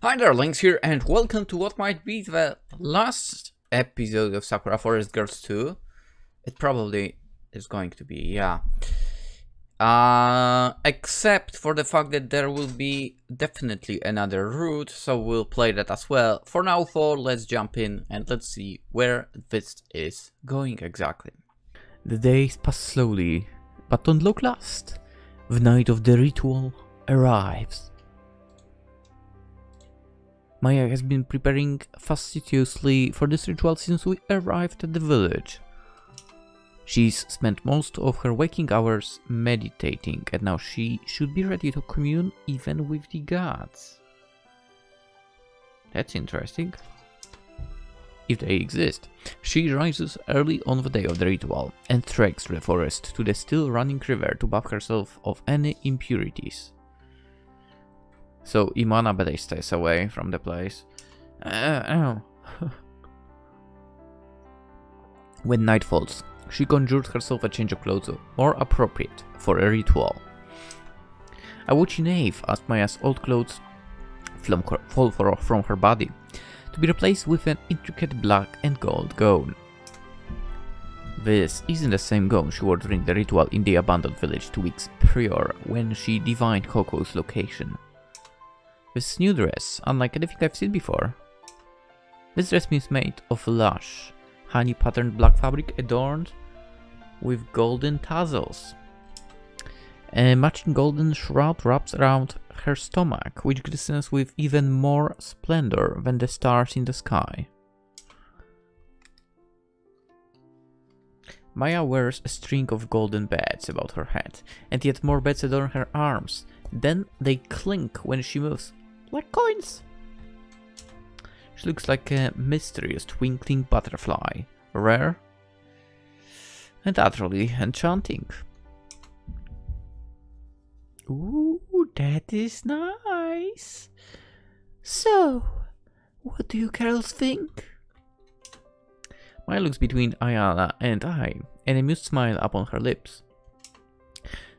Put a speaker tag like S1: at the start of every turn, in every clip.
S1: Hi there, Lynx here, and welcome to what might be the last episode of Sakura Forest Girls 2. It probably is going to be, yeah. Except for the fact that there will be definitely another route, so we'll play that as well. For now, let's jump in and let's see where this is going exactly. The days pass slowly, but don't look lost. The night of the ritual arrives. Maia has been preparing fastidiously for this ritual since we arrived at the village. She's spent most of her waking hours meditating, and now she should be ready to commune even with the gods. That's interesting. If they exist. She rises early on the day of the ritual and treks through the forest to the still running river to bath herself of any impurities. So Aiyana better stays away from the place. When night falls, she conjures herself a change of clothes more appropriate for a ritual. A witchy knave as Maia's old clothes fall from her body, to be replaced with an intricate black and gold gown. This isn't the same gown she wore during the ritual in the abandoned village 2 weeks prior, when she divined Koko's location. This new dress, unlike anything I've seen before. This dress is made of lush, honey-patterned black fabric adorned with golden tassels. A matching golden shroud wraps around her stomach, which glistens with even more splendor than the stars in the sky. Maia wears a string of golden beads about her head, and yet more beads adorn her arms. Then they clink when she moves, like coins. She looks like a mysterious twinkling butterfly, rare and utterly enchanting. Ooh, that is nice. So, what do you girls think? Maia looks between Aiyana and I, an amused smile upon her lips.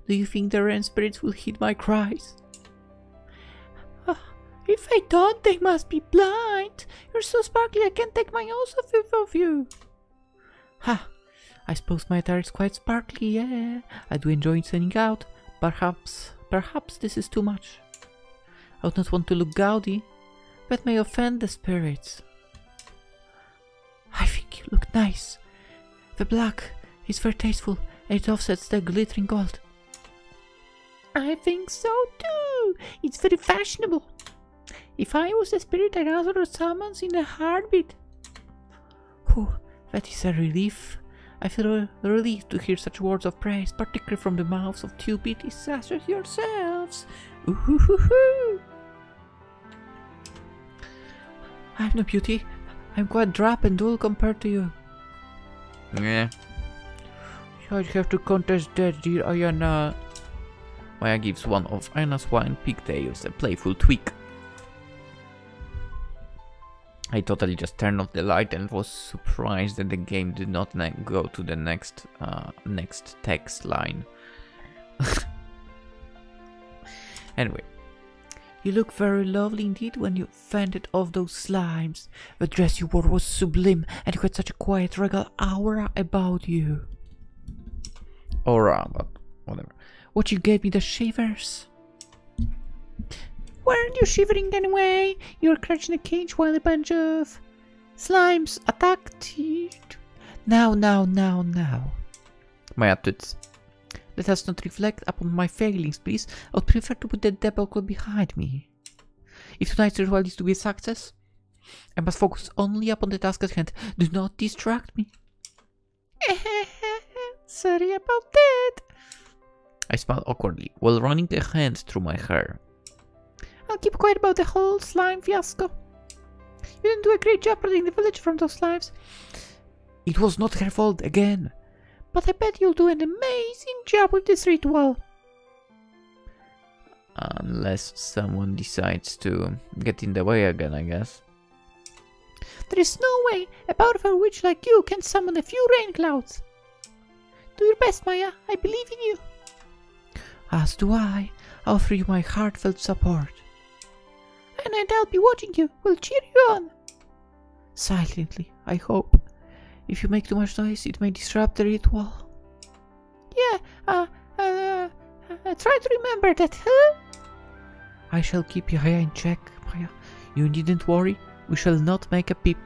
S1: Do you think the rain spirits will heed my cries? If I don't, they must be blind. You're so sparkly, I can't take my eyes off of you. Ha! I suppose my attire is quite sparkly, yeah. I do enjoy standing out. Perhaps this is too much. I would not want to look gaudy, but may offend the spirits. I think you look nice. The black is very tasteful, and it offsets the glittering gold. I think so too. It's very fashionable. If I was the spirit, I'd answer the summons in a heartbeat. Oh, that is a relief. I feel relieved to hear such words of praise, particularly from the mouths of two beauty such as yourselves. Ooh-hoo-hoo-hoo. I'm no beauty. I'm quite drab and dull compared to you. Yeah. I'd have to contest that, dear Aiyana. Maia gives one of Aiyana's wine pigtails a playful tweak. I totally just turned off the light and was surprised that the game did not go to the next text line. Anyway. You look very lovely indeed when you fended off those slimes. The dress you wore was sublime, and you had such a quiet, regal aura about you. Aura, but whatever. What, you gave me the shivers? Weren't you shivering anyway? You were crouched in a cage while a bunch of slimes attacked you. Now. Maia toots. Let us not reflect upon my failings, please. I would prefer to put the debacle behind me. If tonight's ritual is to be a success, I must focus only upon the task at hand. Do not distract me. Sorry about that. I smile awkwardly while running a hand through my hair. I'll keep quiet about the whole slime fiasco. You didn't do a great job protecting the village from those slimes. It was not her fault again. But I bet you'll do an amazing job with this ritual. Unless someone decides to get in the way again, I guess. There is no way a powerful witch like you can summon a few rain clouds. Do your best, Maia. I believe in you. As do I. I offer you my heartfelt support. and I'll be watching you. We'll cheer you on. Silently, I hope. If you make too much noise, it may disrupt the ritual. Yeah, try to remember that, huh? I shall keep Yaya in check, Maia. You needn't worry. We shall not make a peep.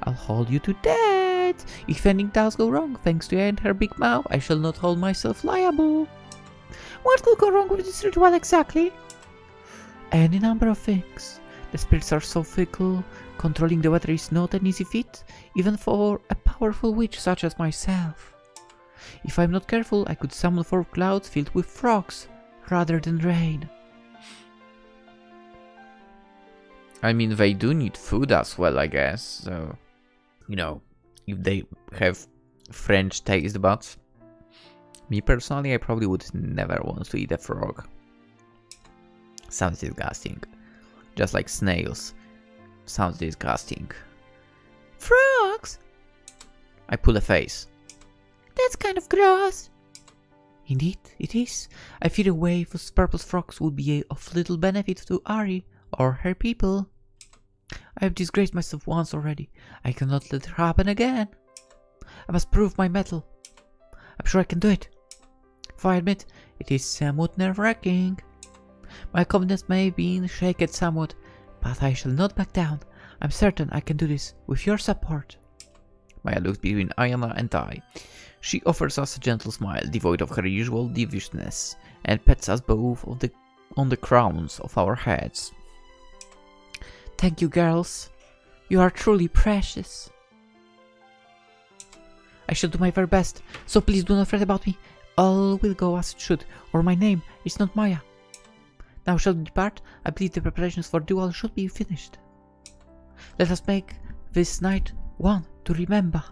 S1: I'll hold you to that. If anything does go wrong, thanks to Yaya and her big mouth, I shall not hold myself liable. What could go wrong with this ritual exactly? Any number of things. The spirits are so fickle, controlling the weather is not an easy feat, even for a powerful witch such as myself. If I'm not careful, I could summon 4 clouds filled with frogs, rather than rain. I mean, they do need food as well, I guess, so... You know, if they have French taste buds. Me personally, I probably would never want to eat a frog. Sounds disgusting. Just like snails. Sounds disgusting. Frogs? I pull a face. That's kind of gross. Indeed, it is. I fear a wave of purple frogs would be of little benefit to Ari or her people. I have disgraced myself once already. I cannot let it happen again. I must prove my mettle. I'm sure I can do it. For I admit, it is somewhat nerve-wracking. My confidence may be shaken somewhat, but I shall not back down. I'm certain I can do this with your support. Maia looks between Aiyana and I. She offers us a gentle smile, devoid of her usual deviousness, and pets us both on the crowns of our heads. Thank you, girls. You are truly precious. I shall do my very best, so please do not fret about me. All will go as it should, or my name is not Maia. Now shall we depart? I believe the preparations for duel should be finished. Let us make this night one to remember.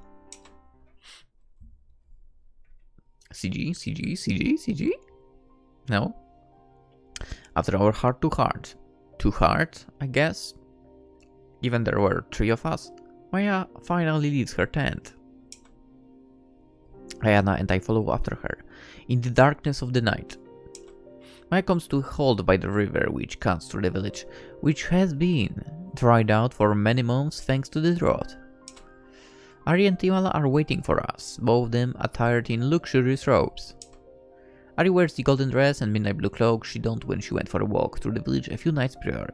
S1: CG? No? After our heart-to-heart. Too hard, I guess? Given there were 3 of us, Maia finally leaves her tent. Aiyana and I follow after her, in the darkness of the night. Maia comes to a halt by the river which cuts through the village, which has been dried out for many months thanks to the drought. Ari and Timala are waiting for us, both of them attired in luxurious robes. Ari wears the golden dress and midnight blue cloak she donned when she went for a walk through the village a few nights prior.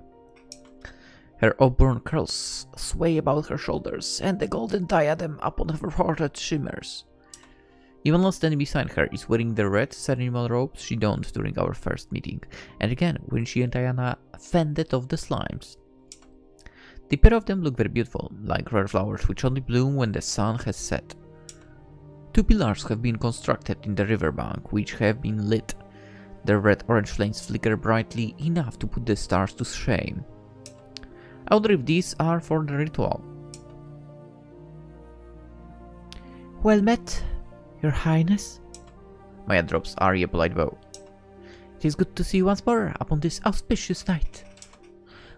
S1: Her auburn curls sway about her shoulders, and the golden diadem upon her forehead shimmers. Ivana standing beside her is wearing the red ceremonial robes she donned during our first meeting, and again when she and Aiyana fended off the slimes. The pair of them look very beautiful, like rare flowers which only bloom when the sun has set. 2 pillars have been constructed in the riverbank, which have been lit. Their red-orange flames flicker brightly enough to put the stars to shame. I wonder if these are for the ritual. Well met, Your Highness. Maia drops Ari a polite bow. It is good to see you once more upon this auspicious night.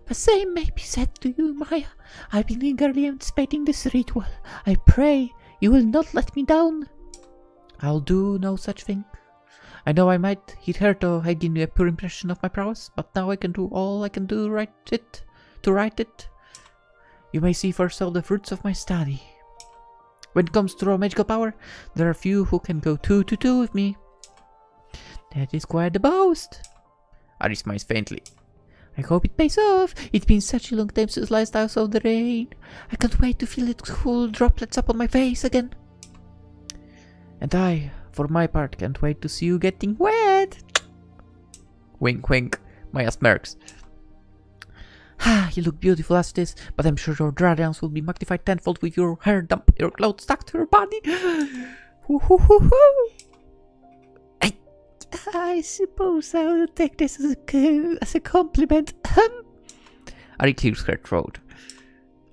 S1: The same may be said to you, Maia. I've been eagerly anticipating this ritual. I pray you will not let me down. I'll do no such thing. I know I might hit hurt or I give you a poor impression of my prowess, but now I can do all I can do to right it. You may see for yourself the fruits of my study. When it comes to raw magical power, there are few who can go 2-2 with me. That is quite the boast. Ari smiles faintly. I hope it pays off. It's been such a long time since last I saw the rain. I can't wait to feel its cool droplets up on my face again. And I, for my part, can't wait to see you getting wet. Wink wink, Maia smirks. Ah, you look beautiful as it is, but I'm sure your radiance will be magnified tenfold with your hair dump, your clothes stuck to your body. I suppose I will take this as a compliment. Ari clears her throat.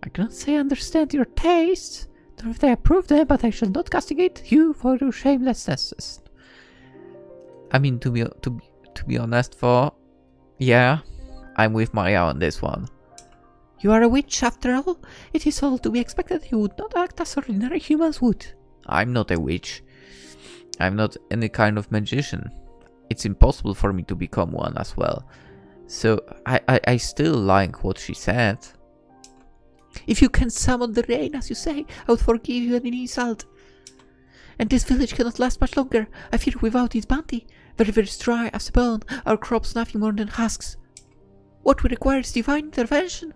S1: I cannot say I understand your tastes, nor if I approve them, but I shall not castigate you for your shamelessness. I mean, to be honest, yeah, I'm with Maia on this one. You are a witch, after all. It is all to be expected you would not act as ordinary humans would. I'm not a witch. I'm not any kind of magician. It's impossible for me to become one as well. So I still like what she said. If you can summon the rain, as you say, I would forgive you any insult. And this village cannot last much longer. I fear without its bounty, the river is dry as a bone, our crops nothing more than husks. What we require is divine intervention.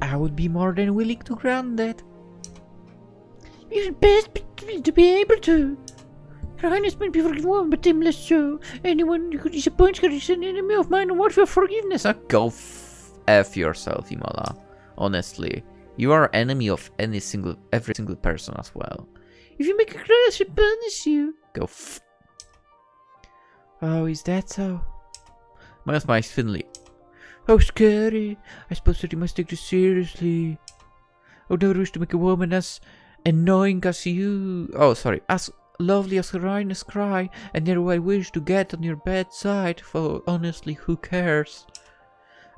S1: I would be more than willing to grant that.
S2: You're best to be able to. Your Highness might be forgiven one, but aimless so. Anyone who disappoints her is an enemy of mine and worth your forgiveness.
S1: Go F yourself, Imala. Honestly, you are enemy of every single person as well.
S2: If you make a cry, I shall punish you.
S1: Go f. Oh, is that so? Maya smiles thinly.
S2: How scary. I suppose that you must take this seriously. I would never wish to make a woman as annoying as you.
S1: Oh, sorry.
S2: As lovely as her Highness cry, and never I wish to get on your bedside, for honestly, who cares?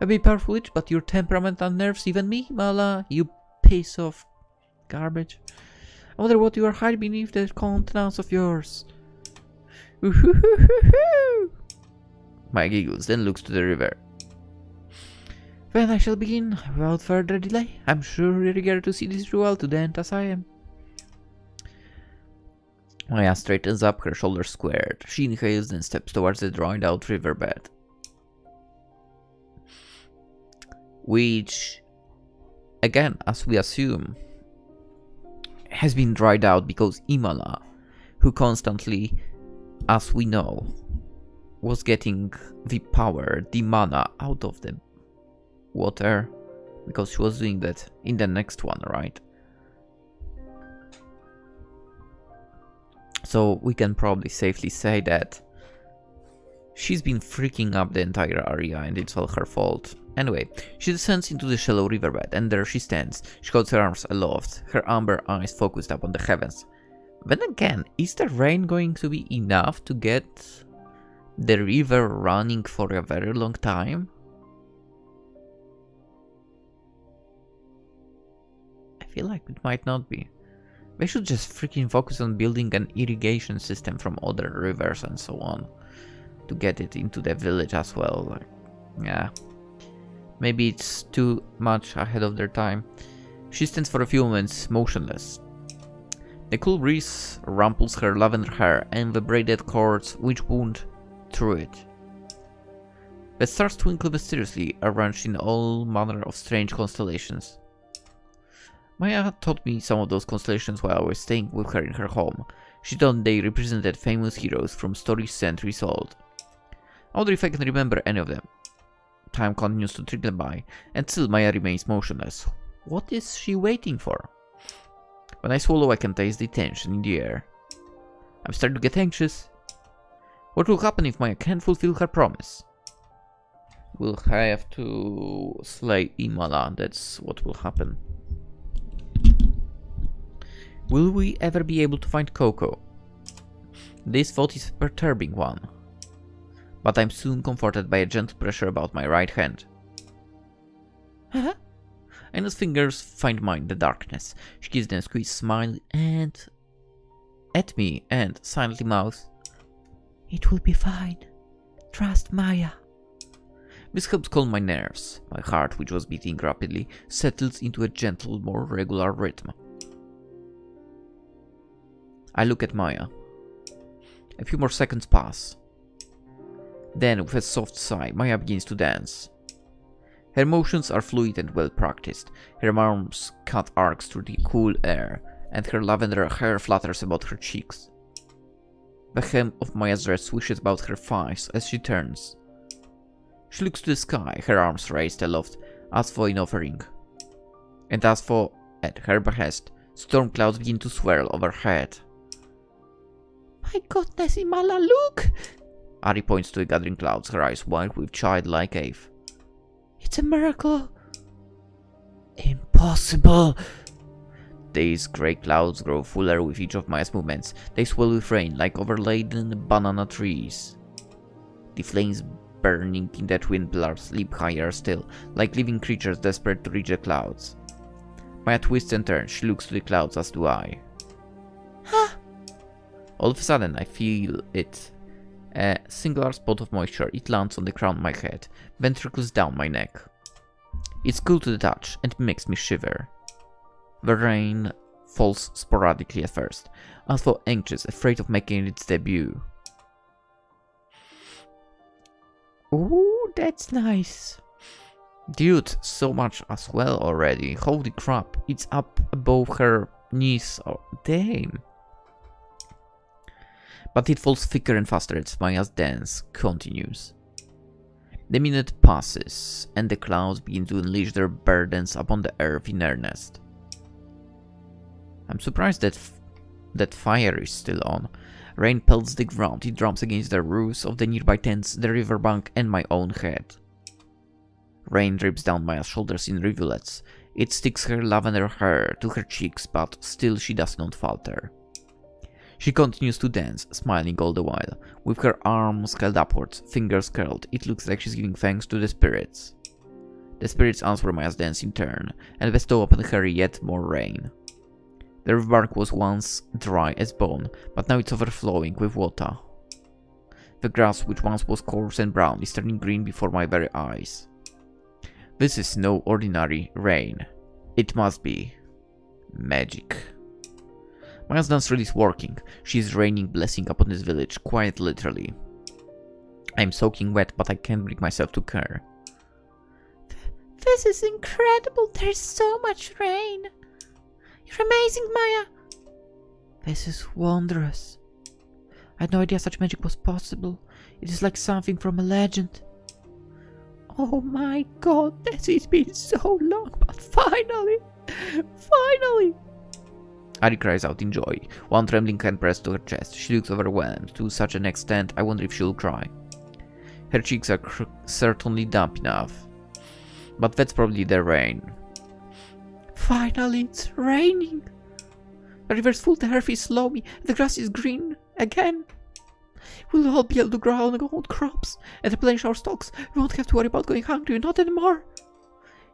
S1: I may be powerful witch, but your temperament unnerves even me, Mala, you piece of garbage.
S2: I wonder what you are hiding beneath that countenance of yours.
S1: Maya giggles, then looks to the river.
S2: Then I shall begin, without further delay. I'm sure you're eager to see this ritual to the end as I am.
S1: Maya straightens up, her shoulders squared. She inhales, then steps towards the dried out riverbed. Which, again, as we assume, has been dried out because Imala, who constantly, as we know, was getting the power, the mana out of the water, because she was doing that in the next one, right? So we can probably safely say that she's been freaking up the entire area and it's all her fault. Anyway, she descends into the shallow riverbed and there she stands. She holds her arms aloft, her amber eyes focused up on the heavens. Then again, is the rain going to be enough to get the river running for a very long time? I feel like it might not be. They should just freaking focus on building an irrigation system from other rivers and so on to get it into the village as well. Like, yeah, maybe it's too much ahead of their time. She stands for a few moments motionless. The cool breeze rumples her lavender hair and the braided cords which wound through it. The stars twinkle mysteriously, arranged in all manner of strange constellations. Maya taught me some of those constellations while I was staying with her in her home. She thought they represented famous heroes from stories centuries old. I wonder if I can remember any of them. Time continues to trickle by, and still Maya remains motionless. What is she waiting for? When I swallow, I can taste the tension in the air. I'm starting to get anxious. What will happen if Maya can't fulfill her promise? We'll have to slay Imala, that's what will happen. Will we ever be able to find Koko? This thought is a perturbing one, but I'm soon comforted by a gentle pressure about my right hand. Aiyana's fingers find mine in the darkness. She gives them a squeeze, smile, and at me, and silently mouths,
S2: "It will be fine. Trust Maia."
S1: This helps calm my nerves. My heart, which was beating rapidly, settles into a gentle, more regular rhythm. I look at Maia. A few more seconds pass. Then, with a soft sigh, Maia begins to dance. Her motions are fluid and well practiced. Her arms cut arcs through the cool air, and her lavender hair flutters about her cheeks. The hem of Maia's dress swishes about her thighs as she turns. She looks to the sky, her arms raised aloft, as for an offering. And as for, at her behest, storm clouds begin to swirl overhead.
S2: "My goodness, Imala, look!"
S1: Ari points to the gathering clouds, her eyes wide with childlike awe.
S2: "It's a miracle!" "Impossible!"
S1: These grey clouds grow fuller with each of Maia's movements. They swell with rain like overladen banana trees. The flames burning in the twin pillars leap higher still, like living creatures desperate to reach the clouds. Maia twists and turns. She looks to the clouds, as do I.
S2: "Huh?
S1: All of a sudden, I feel it. A singular spot of moisture. It lands on the crown of my head, then trickles down my neck. It's cool to the touch and makes me shiver. The rain falls sporadically at first. I feel anxious, afraid of making its debut.
S2: Ooh, that's nice.
S1: Dude, so much as well already. Holy crap, it's up above her knees. Oh, damn. But it falls thicker and faster as Maia's dance continues. The minute passes, and the clouds begin to unleash their burdens upon the earth in earnest. I'm surprised that fire is still on. Rain pelts the ground, it drums against the roofs of the nearby tents, the riverbank, and my own head. Rain drips down Maia's shoulders in rivulets. It sticks her lavender hair to her cheeks, but still she does not falter. She continues to dance, smiling all the while. With her arms held upwards, fingers curled, it looks like she's giving thanks to the spirits. The spirits answer Maia's dance in turn, and bestow upon her yet more rain. The riverbank was once dry as bone, but now it's overflowing with water. The grass, which once was coarse and brown, is turning green before my very eyes. This is no ordinary rain. It must be magic. Maia's dance reel is working. She is raining blessing upon this village, quite literally. I'm soaking wet, but I can't bring myself to care.
S2: This is incredible. There's so much rain. You're amazing, Maia.
S1: This is wondrous. I had no idea such magic was possible. It is like something from a legend.
S2: Oh my god, this has been so long, but finally! Finally!
S1: Ari cries out in joy, one trembling hand pressed to her chest. She looks overwhelmed, to such an extent I wonder if she'll cry. Her cheeks are certainly damp enough. But that's probably the rain.
S2: Finally, it's raining! The river's full, the earth is loamy, the grass is green again. We'll all be able to grow our own crops and replenish our stocks. We won't have to worry about going hungry, not anymore.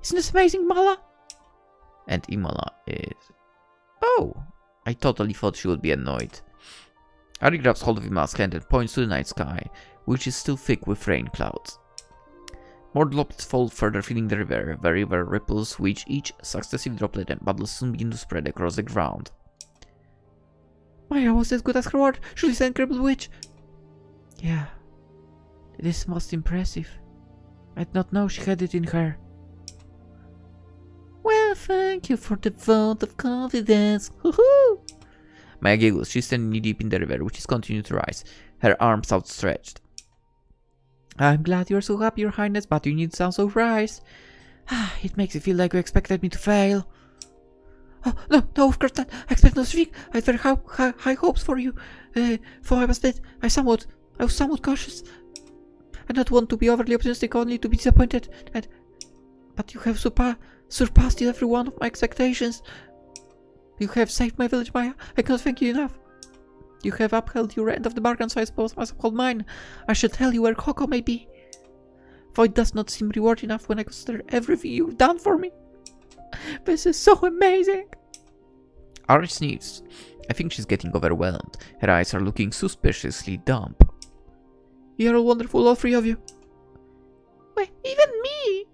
S2: Isn't this amazing, Mala?
S1: And Imola is... Oh! I totally thought she would be annoyed. Ari grabs hold of Imala's hand and points to the night sky, which is still thick with rain clouds. More droplets fall further, filling the river. The river ripples, which each successive droplet and bubbles soon begin to spread across the ground.
S2: Maia was as good as her word. She's an incredible witch.
S1: Yeah, it is most impressive. I did not know she had it in her.
S2: Well, thank you for the vote of confidence. Woohoo!
S1: Maia giggles. She's standing knee-deep in the river, which is continuing to rise, her arms outstretched.
S2: I'm glad you're so happy, Your Highness, but you need some surprise. It makes it feel like you expected me to fail. Oh, no, of course not. I expect no thing. I had very high hopes for you. For I was somewhat cautious. I don't want to be overly optimistic, only to be disappointed. But you have surpassed every one of my expectations. You have saved my village, Maia. I cannot thank you enough. You have upheld your end of the bargain, so I suppose I must uphold mine. I should tell you where Koko may be. For it does not seem reward enough when I consider everything you've done for me. This is so amazing.
S1: Ari sneezes. I think she's getting overwhelmed. Her eyes are looking suspiciously dumb.
S2: You're all wonderful, all three of you. Wait, even me?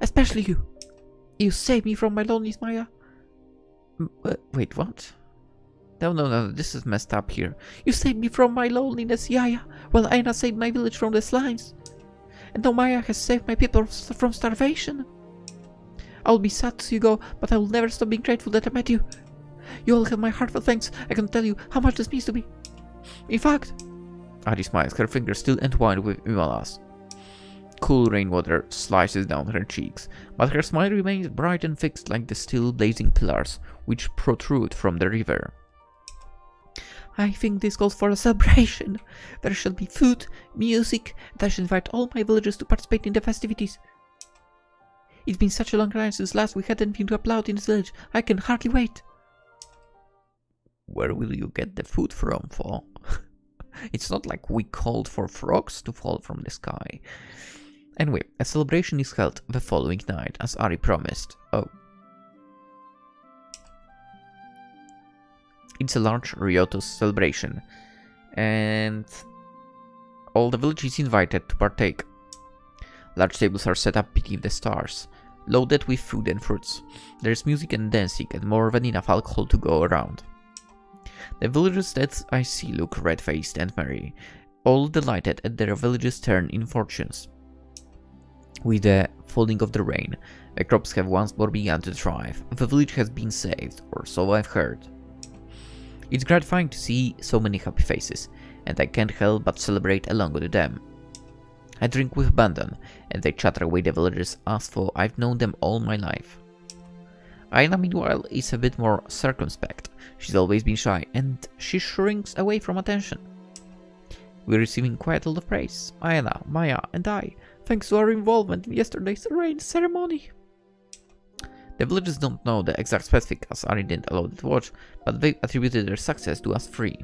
S2: Especially you. You saved me from my loneliness, Maia.
S1: Wait, what? No, this is messed up here.
S2: You saved me from my loneliness, Yaya, while Aiyana saved my village from the slimes. And now Maia has saved my people from starvation. I'll be sad to see you go, but I will never stop being grateful that I met you. You all have my heartfelt thanks. I can tell you how much this means to me. In fact...
S1: Ari smiles, her fingers still entwined with Imala's. Cool rainwater slices down her cheeks, but her smile remains bright and fixed like the still blazing pillars which protrude from the river.
S2: I think this calls for a celebration. There shall be food, music, and I shall invite all my villagers to participate in the festivities. It's been such a long time since last we had anything to applaud in this village. I can hardly wait.
S1: Where will you get the food from, for? It's not like we called for frogs to fall from the sky. Anyway, a celebration is held the following night, as Ari promised. Oh.
S2: It's a large riotous celebration, and all the village is invited to partake. Large tables are set up beneath the stars, loaded with food and fruits. There's music and dancing and more than enough alcohol to go around. The villagers that I see look red-faced and merry, all delighted at their village's turn in fortunes. With the falling of the rain, the crops have once more begun to thrive. The village has been saved, or so I've heard. It's gratifying to see so many happy faces, and I can't help but celebrate along with them. I drink with abandon, and they chatter away the villagers as though I've known them all my life. Aiyana, meanwhile, is a bit more circumspect. She's always been shy, and she shrinks away from attention. We're receiving quite a lot of praise, Aiyana, Maia, and I, thanks to our involvement in yesterday's rain ceremony. The villagers don't know the exact specifics as Ari didn't allow them to watch, but they attributed their success to us three.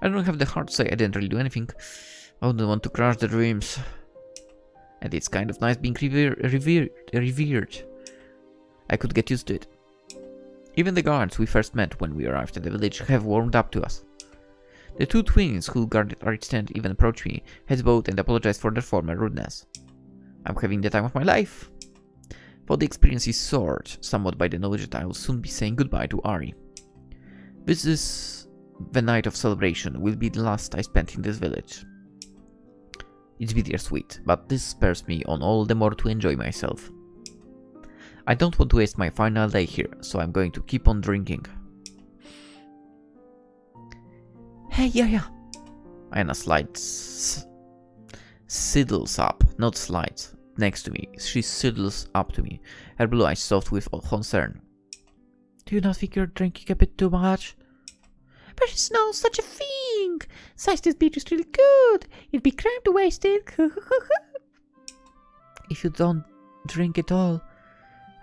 S2: I don't have the heart to say I didn't really do anything. I wouldn't want to crush the dreams. And it's kind of nice being revered. I could get used to it. Even the guards we first met when we arrived at the village have warmed up to us. The two twins who guarded our stand even approached me, heads bowed, and apologized for their former rudeness. I'm having the time of my life. Though the experience is soured somewhat by the knowledge that I will soon be saying goodbye to Ari. This is the night of celebration, will be the last I spent in this village. It's bittersweet, but this spurs me on all the more to enjoy myself. I don't want to waste my final day here, so I'm going to keep on drinking. Hey, Yaya! Aiyana sidles up, not slides, next to me. She sidles up to me, her blue eyes soft with concern. Do you not think you're drinking a bit too much? There's no such a thing! Besides, this beer is really good! It'd be crime to waste it! If you don't drink it all,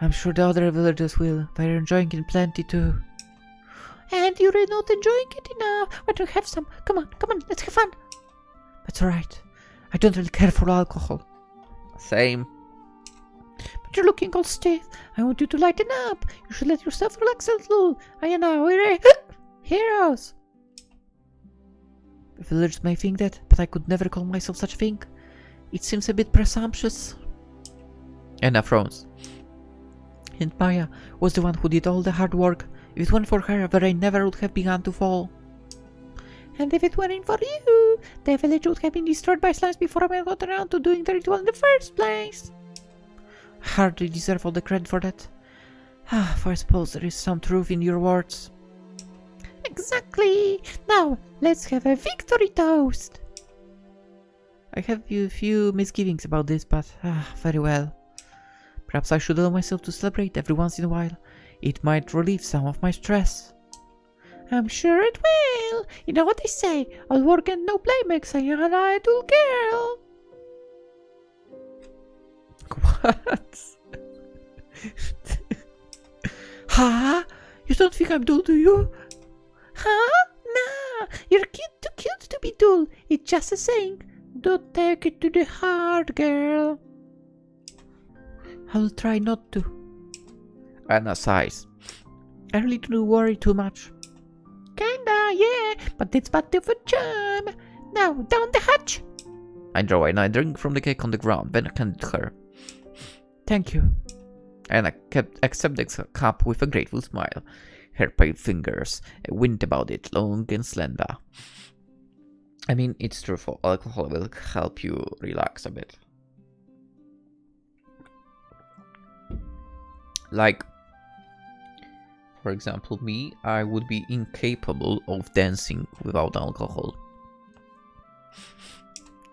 S2: I'm sure the other villagers will. They're enjoying it plenty too. And you're not enjoying it enough. Why don't you have some? Come on, let's have fun. That's alright. I don't really care for alcohol. Same. But you're looking all stiff. I want you to lighten up. You should let yourself relax a little. Aiyana, we're heroes. The villagers may think that, but I could never call myself such a thing. It seems a bit presumptuous. Aiyana frowns. And Maia was the one who did all the hard work. If it weren't for her, the rain never would have begun to fall. And if it weren't for you, the village would have been destroyed by slimes before I got around to doing the ritual in the first place. I hardly deserve all the credit for that. For I suppose there is some truth in your words. Exactly! Now, let's have a victory toast! I have a few misgivings about this, but very well. Perhaps I should allow myself to celebrate every once in a while. It might relieve some of my stress. I'm sure it will. You know what they say, all work and no play makes Aiyana an idle girl. What? Huh? You don't think I'm dull, do you? Huh? Nah, you're too cute to be dull. It's just a saying. Don't take it to the heart, girl. I'll try not to. Aiyana sighs. I really do worry too much. Kinda, yeah, but it's part of a charm. Now, down the hatch. I draw Aiyana a drink from the cake on the ground, then handed her. Thank you. Aiyana accepted the cup with a grateful smile. Her pale fingers went about it, long and slender. I mean, it's true, for alcohol will help you relax a bit. Like, for example, me, I would be incapable of dancing without alcohol.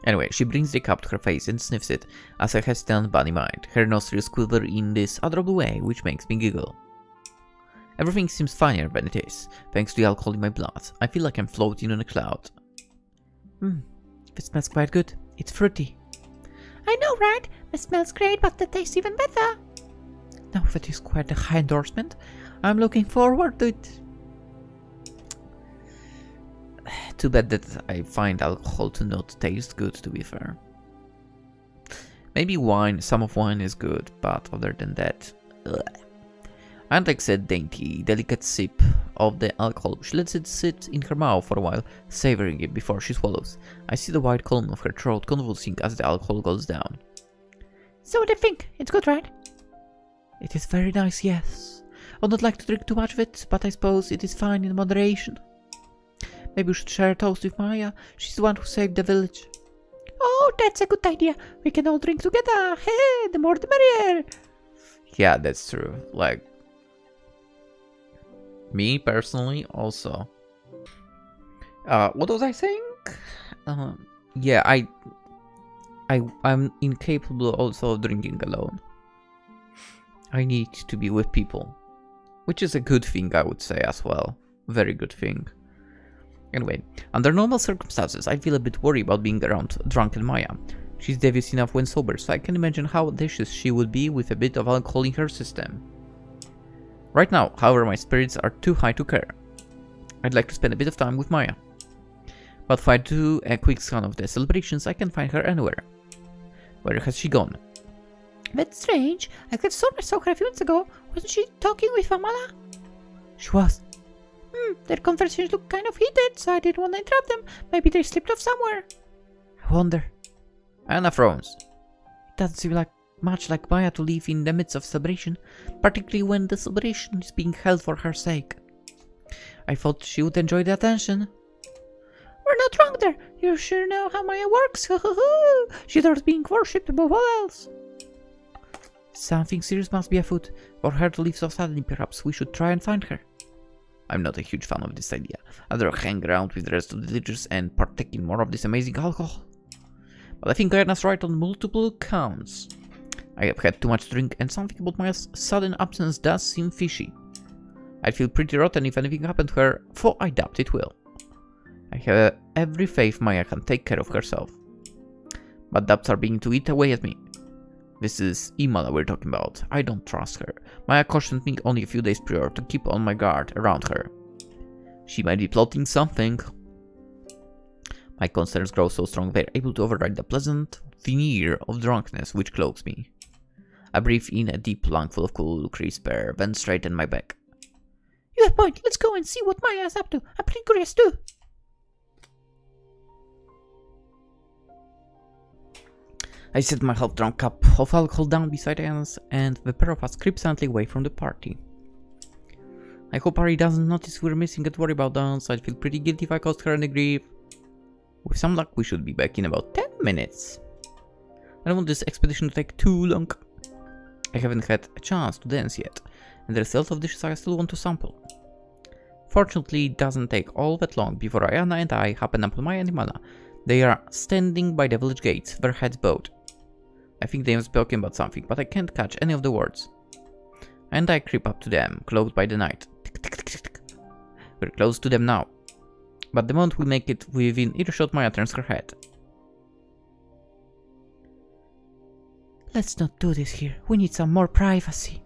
S2: Anyway, she brings the cup to her face and sniffs it, as I hesitant bunny mind. Her nostrils quiver in this adorable way, which makes me giggle. Everything seems funnier than it is, thanks to the alcohol in my blood. I feel like I'm floating on a cloud. It smells quite good. It's fruity. I know, right? It smells great, but it tastes even better. Now that is quite a high endorsement. I'm looking forward to it. Too bad that I find alcohol to not taste good, to be fair. Maybe wine, some of wine is good, but other than that, ugh. and takes a dainty, delicate sip of the alcohol. She lets it sit in her mouth for a while, savoring it before she swallows. I see the white column of her throat convulsing as the alcohol goes down.
S1: So what do you think? It's good, right?
S2: It is very nice, yes. I would not like to drink too much of it, but I suppose it is fine in moderation. Maybe we should share a toast with Maia. She's the one who saved the village.
S1: Oh, that's a good idea. We can all drink together. Hey, the more the merrier.
S2: Yeah, that's true. Like, me personally also. What was I saying? Yeah, I'm incapable also of drinking alone. I need to be with people, which is a good thing, I would say as well. Very good thing. Anyway, under normal circumstances, I feel a bit worried about being around drunken Maia. She's devious enough when sober, so I can imagine how audacious she would be with a bit of alcohol in her system. Right now, however, my spirits are too high to care. I'd like to spend a bit of time with Maia. But if I do a quick scan of the celebrations, I can find her anywhere. Where has she gone?
S1: That's strange. I could saw her a few minutes ago. Wasn't she talking with Amala?
S2: She was.
S1: Their conversations look kind of heated, so I didn't want to interrupt them. Maybe they slipped off somewhere.
S2: I wonder. Anna frowns. It doesn't seem like much like Maia to live in the midst of celebration, particularly when the celebration is being held for her sake. I thought she would enjoy the attention.
S1: We're not wrong there. You sure know how Maia works. She adores being worshipped above all else.
S2: Something serious must be afoot. For her to leave so suddenly, perhaps we should try and find her. I'm not a huge fan of this idea. I'd rather hang around with the rest of the villagers and partake in more of this amazing alcohol. But I think Aiyana's right on multiple counts. I have had too much to drink, and something about Maia's sudden absence does seem fishy. I'd feel pretty rotten if anything happened to her, for I doubt it will. I have every faith Maia can take care of herself. But doubts are beginning to eat away at me. This is Imala we're talking about. I don't trust her. Maia cautioned me only a few days prior to keep on my guard around her. She might be plotting something. My concerns grow so strong they're able to override the pleasant veneer of drunkenness which cloaks me. I breathe in a deep lungful of cool, crisp air, then straighten my back.
S1: You have a point. Let's go and see what Maia is up to. I'm pretty curious too.
S2: I set my half-drunk cup of alcohol down beside Aiyana's, and the pair of us creep silently away from the party. I hope Ari doesn't notice we're missing and worry about us. I'd feel pretty guilty if I caused her any grief. With some luck, we should be back in about 10 minutes. I don't want this expedition to take too long. I haven't had a chance to dance yet, and there's a lot of dishes I still want to sample. Fortunately, it doesn't take all that long before Aiyana and I happen upon Maia and Imala. They are standing by the village gates, their heads bowed. I think they have spoken about something, but I can't catch any of the words. And I creep up to them, cloaked by the night. Tick, tick, tick, tick, tick. We're close to them now. But the moment we make it within earshot, Maia turns her head.
S1: Let's not do this here. We need some more privacy.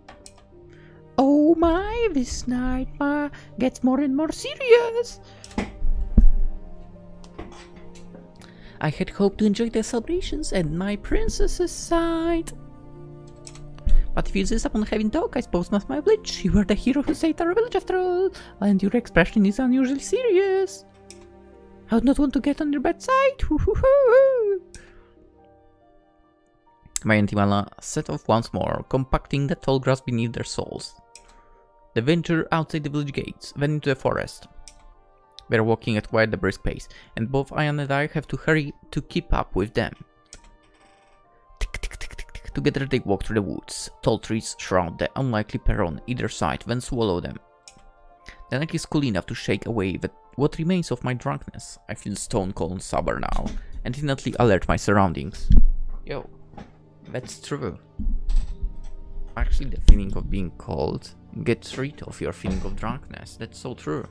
S1: Oh my, this night Ma gets more and more serious.
S2: I had hoped to enjoy the celebrations and my princess's side. But if you insist upon having talk, I suppose must my oblige. You are the hero who saved our village after all, and your expression is unusually serious.
S1: I would not want to get on your bad side.
S2: Maia and Imala set off once more, compacting the tall grass beneath their soles. They venture outside the village gates, then into the forest. They are walking at quite a brisk pace, and both Aiyana and I have to hurry to keep up with them. Tick, tick, tick, tick, tick. Together they walk through the woods. Tall trees shroud the unlikely pair on either side, then swallow them. The night is cool enough to shake away what remains of my drunkenness. I feel stone cold sober now, and instantly alert my surroundings. Yo, that's true. Actually, the feeling of being cold gets rid of your feeling of drunkenness. That's so true.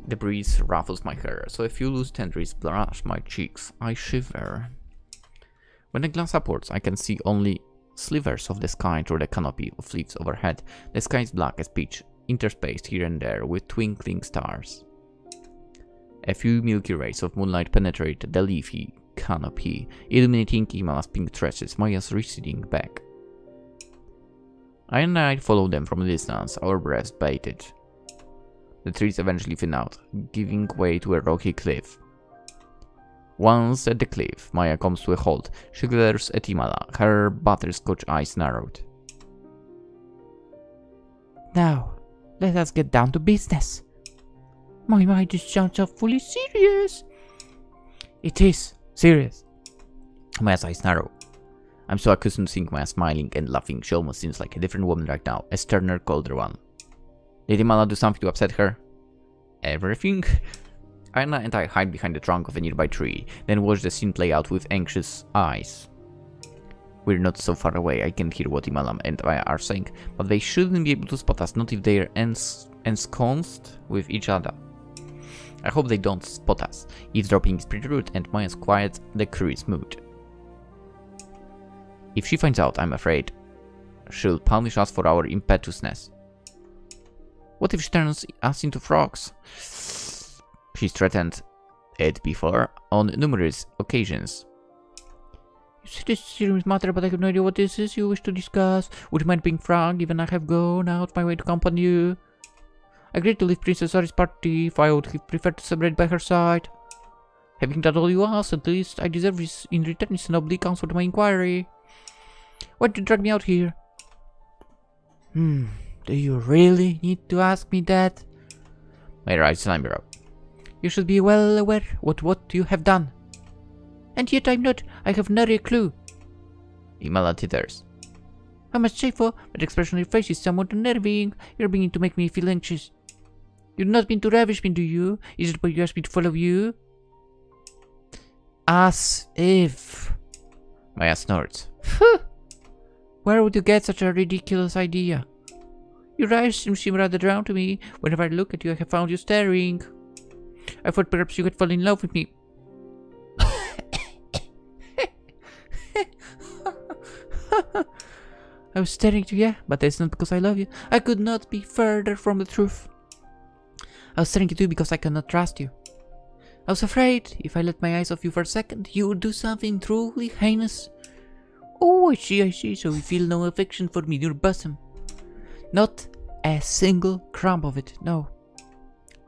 S2: The breeze ruffles my hair, so a few loose tendrils brush my cheeks. I shiver. When I glance upwards, I can see only slivers of the sky through the canopy of leaves overhead. The sky is black as pitch, interspaced here and there with twinkling stars. A few milky rays of moonlight penetrate the leafy canopy, illuminating Imala's pink tresses, Maia's receding back. Aiyana and I follow them from a distance, our breaths bated. The trees eventually thin out, giving way to a rocky cliff. Once at the cliff, Maia comes to a halt. She glares at Aiyana, her butterscotch eyes narrowed.
S1: Now, let us get down to business. My, this sounds awfully serious.
S2: It is serious. Maia's eyes narrow. I'm so accustomed to seeing Maia smiling and laughing, she almost seems like a different woman right now, a sterner, colder one. Did Aiyana do something to upset her? Everything? Aiyana and I hide behind the trunk of a nearby tree, then watch the scene play out with anxious eyes. We're not so far away, I can hear what Aiyana and I are saying, but they shouldn't be able to spot us, not if they're ensconced with each other. I hope they don't spot us. Eavesdropping is pretty rude, and Maia's quiet the curious mood. If she finds out, I'm afraid she'll punish us for our impetuousness. What if she turns us into frogs? She's threatened it before, on numerous occasions.
S1: You see, this is a serious matter, but I have no idea what this is you wish to discuss. Would you mind being frank, even I have gone out my way to accompany you? I agreed to leave Princess Ari's party if I would have preferred to celebrate by her side. Having done all you asked, at least I deserve this in return is an oblique answer to my inquiry. Why did you drag me out here? Do you really need to ask me that?
S2: My right eyebrow.
S1: You should be well aware what you have done. And yet I'm not. I have not a clue.
S2: Aiyana titters.
S1: I must say, for that expression on your face is somewhat unnerving. You're beginning to make me feel anxious. You do not mean to ravish me, do you? Is it why you asked me to follow you? As if.
S2: Maia snorts.
S1: Where would you get such a ridiculous idea? Your eyes seem rather drawn to me. Whenever I look at you, I have found you staring. I thought perhaps you had fallen in love with me. I was staring at you, yeah, but that's not because I love you. I could not be further from the truth. I was staring at you because I cannot trust you. I was afraid if I let my eyes off you for a second, you would do something truly heinous. Oh, I see, so you feel no affection for me in your bosom. Not a single crumb of it, no.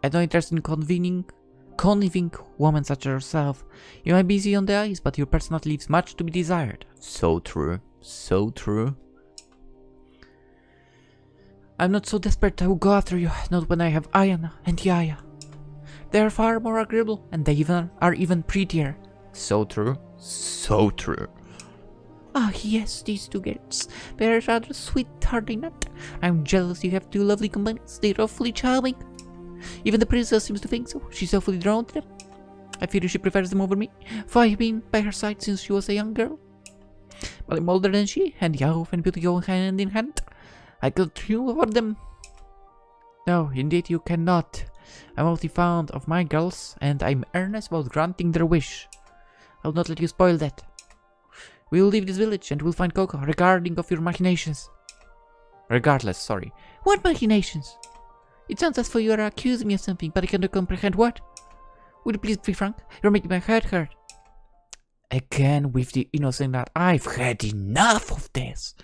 S1: I have no interest in conniving woman such as yourself. You might be easy on the eyes, but your personality leaves much to be desired.
S2: So true, so true.
S1: I'm not so desperate I will go after you, not when I have Aiyana and Yaya. They are far more agreeable, and they are even prettier.
S2: So true, so true.
S1: Ah, yes, these two girls. They're rather sweet, are they not? I'm jealous you have two lovely companions. They're awfully charming. Even the princess seems to think so. She's awfully drawn to them. I fear she prefers them over me, for I've been by her side since she was a young girl. But I'm older than she, and youth and beauty go hand in hand. I could dream over them. No, indeed you cannot. I'm awfully fond of my girls, and I'm earnest about granting their wish. I'll not let you spoil that. We'll leave this village, and we'll find Koko, regarding of your machinations.
S2: Regardless, sorry.
S1: What machinations? It sounds as though you are accusing me of something, but I cannot comprehend what. Would you please be frank? You're making my head hurt. Again with the innocent that I've had enough of this.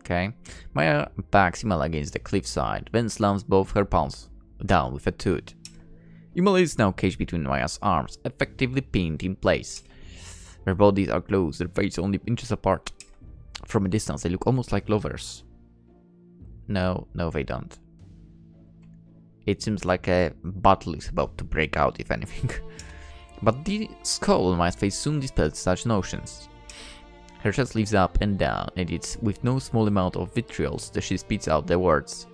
S2: Okay. Maia backs Aiyana against the cliffside, then slams both her palms down with a toot. Aiyana is now caged between Maia's arms, effectively pinned in place. Their bodies are close, their faces only inches apart. From a distance, they look almost like lovers. No, they don't. It seems like a battle is about to break out, if anything. But the skull on Maia's face soon dispels such notions. Her chest lifts up and down, and it's with no small amount of vitriol that she spits out the words.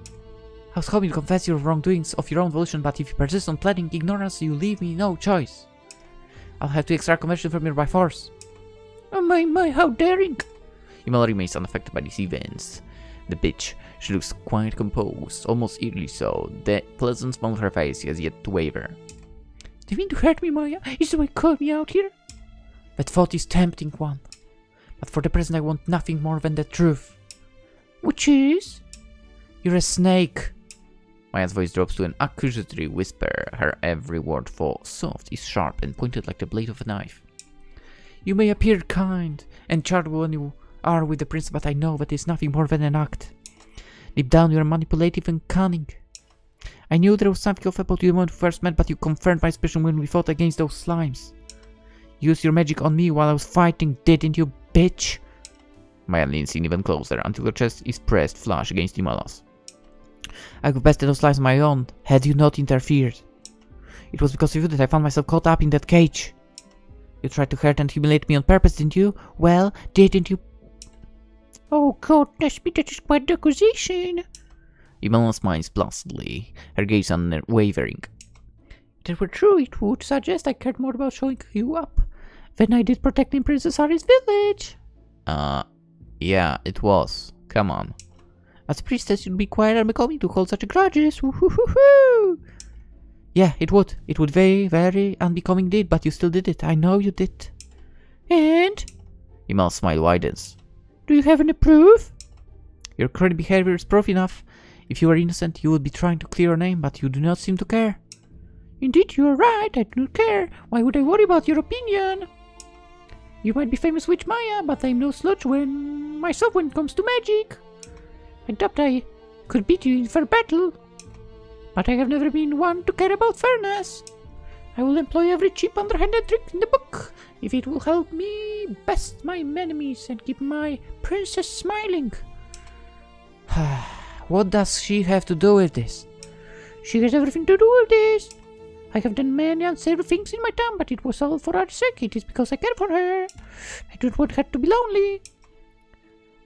S1: I was hoping to confess your wrongdoings of your own volition, but if you persist on pleading ignorance, you leave me no choice. I'll have to extract confession from you by force. Oh my, how daring!
S2: Aiyana remains unaffected by these events. The bitch, she looks quite composed, almost eerily so. The pleasant smile on her face has yet to waver.
S1: Do you mean to hurt me, Maia? Is that why you called me out here? That thought is tempting one. But for the present I want nothing more than the truth. Which is? You're a snake.
S2: Maia's voice drops to an accusatory whisper. Her every word, though soft, is sharp and pointed like the blade of a knife. You may appear kind and charitable when you are with the prince, but I know that is nothing more than an act. Deep down, you are manipulative and cunning. I knew there was something off about you when we first met, but you confirmed my suspicion when we fought against those slimes. You used your magic on me while I was fighting, didn't you, bitch? Maia leans in even closer until her chest is pressed flush against Imala's. I could have bested those slimes on my own, had you not interfered. It was because of you that I found myself caught up in that cage. You tried to hurt and humiliate me on purpose, didn't you? Well, didn't you?
S1: Oh, goodness me, that is quite the accusation.
S2: Imala smiles placidly, her gaze unwavering.
S1: If it were true, it would suggest I cared more about showing you up than I did protecting Princess Ari's village.
S2: Yeah, it was. Come on.
S1: As a priestess, you'd be quiet and becoming to hold such grudges. Woo-hoo-hoo-hoo!
S2: Yeah, it would. It would very, very unbecoming indeed, but you still did it. I know you did.
S1: And?
S2: Imala's smile widens.
S1: Do you have any proof?
S2: Your current behavior is proof enough. If you were innocent, you would be trying to clear your name, but you do not seem to care.
S1: Indeed, you are right. I do not care. Why would I worry about your opinion? You might be famous witch Maia, but I'm no slouch myself when it comes to magic. I doubt I could beat you in fair battle, but I have never been one to care about fairness. I will employ every cheap underhanded trick in the book if it will help me best my enemies and keep my princess smiling.
S2: What does she have to do with this?
S1: She has everything to do with this. I have done many unsavory things in my time, but it was all for her sake. It is because I care for her. I don't want her to be lonely.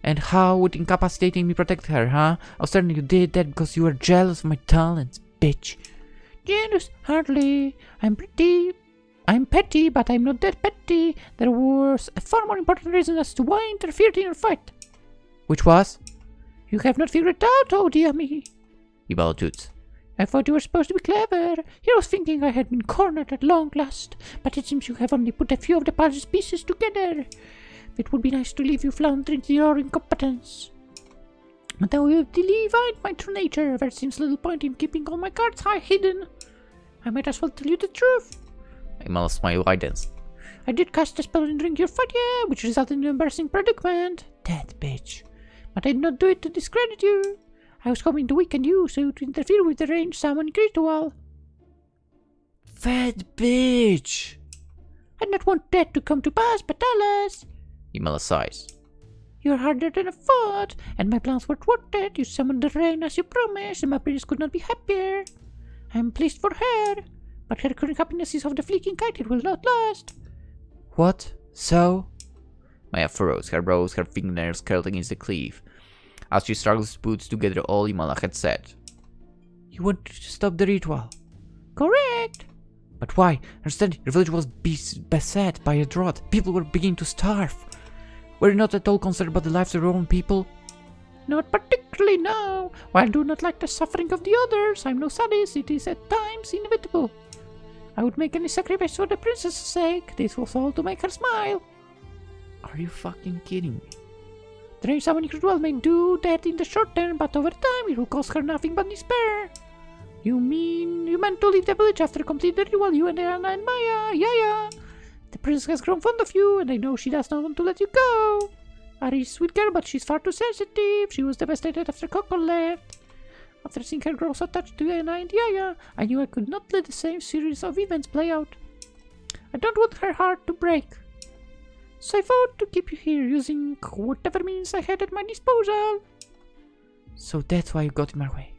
S2: And how would incapacitating me protect her, huh? Oh, certainly you did that because you were jealous of my talents, bitch.
S1: Jealous? Hardly. I'm petty, but I'm not that petty. There was a far more important reason as to why I interfered in your fight.
S2: Which was?
S1: You have not figured it out, oh dear me.
S2: Imala toots.
S1: I thought you were supposed to be clever. Here I was thinking I had been cornered at long last, but it seems you have only put a few of the puzzle pieces together. It would be nice to leave you floundering to your incompetence. But though you have divined my true nature, there seems little point in keeping all my cards high hidden. I might as well tell you the truth.
S2: Imala's smile widens.
S1: I did cast a spell during your fight, yeah, which resulted in an embarrassing predicament.
S2: That bitch.
S1: But I did not do it to discredit you. I was hoping to weaken you so to interfere with the range summoning ritual.
S2: That bitch!
S1: I did not want that to come to pass, but alas.
S2: Imala sighs.
S1: You're harder than I thought, and my plans were thwarted. You summoned the rain as you promised, and my princess could not be happier. I am pleased for her, but her current happiness is of the fleeting kind. It will not last.
S2: What? So? Maia furrows her brows, her fingernails curled against the cleave, as she struggles to put together all Imala had said. You want to stop the ritual?
S1: Correct.
S2: But why? Understand, your village was beset by a drought. People were beginning to starve. Were you not at all concerned about the lives of your own people?
S1: Not particularly, no. While I do not like the suffering of the others, I'm no sadist. It is at times inevitable. I would make any sacrifice for the princess's sake. This was all to make her smile.
S2: Are you fucking kidding me?
S1: The rain summoning ritual may do that in the short term, but over time it will cause her nothing but despair. You meant to leave the village after completing the ritual, you and Aiyana and Maia, Yaya. The princess has grown fond of you, and I know she does not want to let you go. Ari's a sweet girl, but she's far too sensitive. She was devastated after Koko left. After seeing her grow so attached to Aiyana and Yaya, I knew I could not let the same series of events play out. I don't want her heart to break. So I thought to keep you here using whatever means I had at my disposal.
S2: So that's why you got in my way.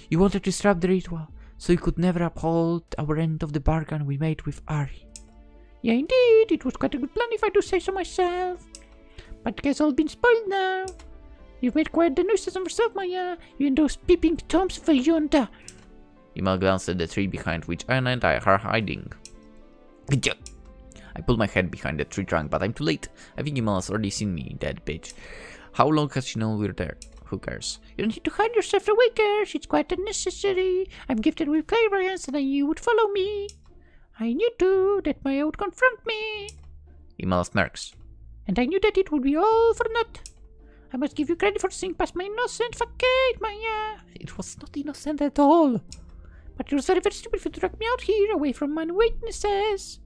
S2: You wanted to disrupt the ritual, so you could never uphold our end of the bargain we made with Ari.
S1: Yeah, indeed, it was quite a good plan if I do say so myself. But it has all been spoiled now. You've made quite the nuisance of yourself, Maia. You and those peeping toms of the yonder.
S2: Imala glanced at the tree behind which Aiyana and I are hiding. I pulled my head behind the tree trunk, but I'm too late. I think Imala's already seen me, that bitch. How long has she known we're there? Who cares?
S1: You don't need to hide yourself away, girls. It's quite unnecessary. I'm gifted with clairvoyance, and I knew you would follow me. I knew, too, that Maia would confront me.
S2: Imala smirks.
S1: And I knew that it would be all for naught. I must give you credit for seeing past my innocent facade, Maia.
S2: It was not innocent at all.
S1: But it was very, very stupid for you to drag me out here, away from my witnesses.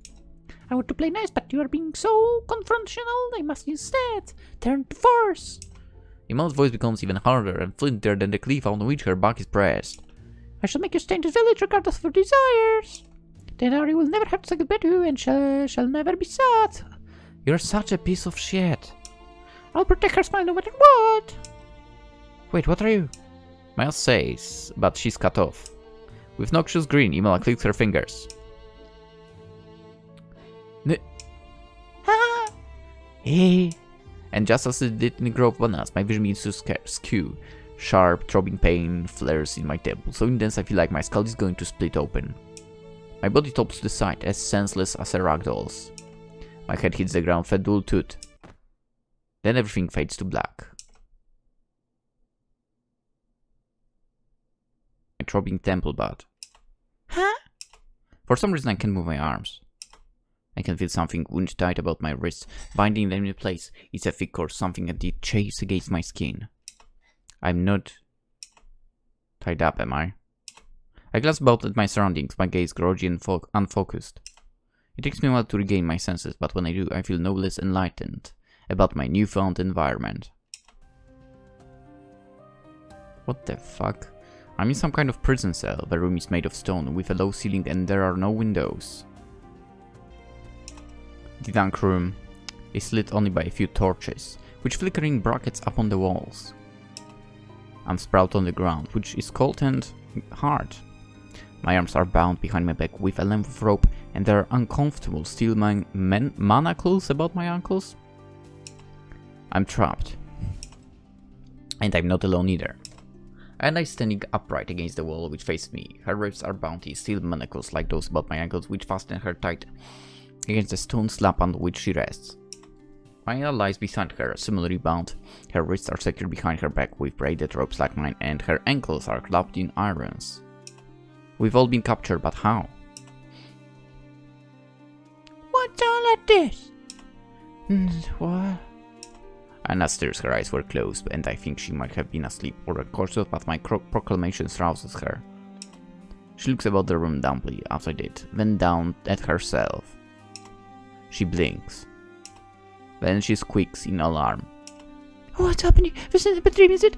S1: I want to play nice, but you are being so confrontational. I must instead turn to force.
S2: Imel's voice becomes even harder and flintier than the cliff on which her back is pressed.
S1: I shall make you stay in this village regardless of your desires. Then Ari will never have to say goodbye to you and shall never be sad.
S2: You're such a piece of shit.
S1: I'll protect her smile no matter what.
S2: Wait, what are you? Maia says, but she's cut off. With noxious grin, Imela clicks her fingers. Hey! And just as it did in the Grove Bananas, my vision begins to skew. Sharp, throbbing pain flares in my temple, so intense I feel like my skull is going to split open. My body topples to the side, as senseless as a ragdoll's. My head hits the ground with a dull toot. Then everything fades to black. My throbbing temple bud.
S1: Huh?
S2: For some reason I can't move my arms. I can feel something wound tight about my wrists, binding them in place. It's a thick cord, something that did chase against my skin. I'm not tied up, am I? I glance about at my surroundings, my gaze groggy and unfocused. It takes me a while to regain my senses, but when I do, I feel no less enlightened about my newfound environment. What the fuck? I'm in some kind of prison cell. The room is made of stone with a low ceiling and there are no windows. The dunk room is lit only by a few torches, which flicker in brackets up on the walls. I'm sprawled on the ground, which is cold and hard. My arms are bound behind my back with a length of rope, and there are uncomfortable steel manacles about my ankles. I'm trapped. And I'm not alone either. And I'm standing upright against the wall which faces me. Her wrists are bound in steel manacles like those about my ankles, which fasten her tight against the stone slab on which she rests. Maia lies beside her, similarly bound. Her wrists are secured behind her back with braided ropes like mine, and her ankles are clapped in irons. We've all been captured, but how?
S1: What's all of this?
S2: What? Anna stares, her eyes were closed, and I think she might have been asleep or unconscious, but my proclamation rouses her. She looks about the room dumbly, as I did, then down at herself. She blinks. Then she squeaks in alarm.
S1: What's happening? This isn't a bad dream, is it?